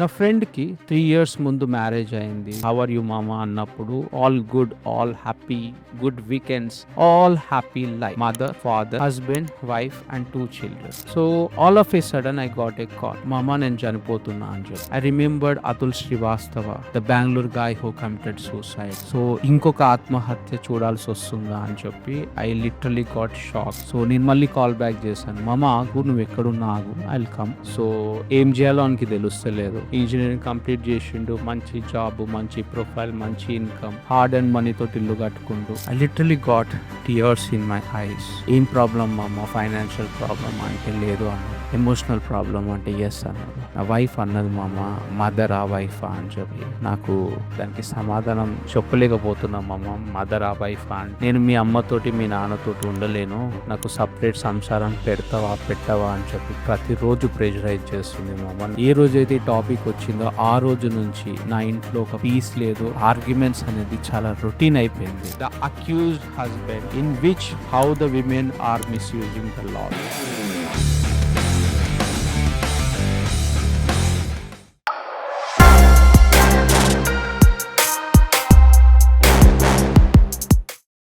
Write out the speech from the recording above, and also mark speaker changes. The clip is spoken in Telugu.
Speaker 1: నా ఫ్రెండ్ కి 3 years ముందు మ్యారేజ్ అయింది. హౌ ఆర్ యు మామా అన్నప్పుడు all good, all happy, good weekends, all happy life. Mother, father, husband, wife and 2 children. So all of A sudden I got a call, మామా నేను చనిపోతున్నా అని చెప్పి. I remembered Atul Srivastava, the Bengaluru guy who committed suicide. So ఇంకొక ఆత్మహత్య చూడాల్సి వస్తుందా అని చెప్పి I literally got shock. So నేను మళ్ళీ కాల్ బ్యాక్ చేశాను, మామా ఆగు, నువ్వు ఎక్కడున్నా ఆగు, ఐ విల్ కమ్. సో ఏం చేయాలో ఆయనకి తెలుస్తలేదు. ఇంజనీరింగ్ కంప్లీట్ చేసిండు, మంచి జాబ్, మంచి ప్రొఫైల్, మంచి ఇన్కమ్, హార్డ్ అండ్ మనీ తోటి ఇల్లు కట్టుకుంటూ. I literally got tears in my eyes. ఏం ప్రాబ్లం మామ? ఫైనాన్షియల్ ప్రాబ్లమ్ అంటే లేదు అన్నాడు. ఎమోషనల్ ప్రాబ్లమ్ అంటే ఎస్ అన్నాడు. నా వైఫ్ అన్నది, మామ మదరా వైఫా అని చెప్పి. నాకు దానికి సమాధానం చెప్పలేకపోతున్నా మామ. మదరా వైఫా అంటే నేను మీ అమ్మతోటి మీ నాన్నతోటి ఉండలేను, నాకు సపరేట్ సంసారం పెడతావా పెట్టవా అని చెప్పి ప్రతిరోజు ప్రెజరైజ్ చేస్తుంది మామ. ఏ రోజైతే ఈ టాపిక్ వచ్చిందో ఆ రోజు నుంచి నా ఇంట్లో ఒక పీస్ లేదు. ఆర్గ్యుమెంట్స్ అనేది చాలా రొటీన్ అయిపోయింది. The accused husband, in which how the women are misusing the law.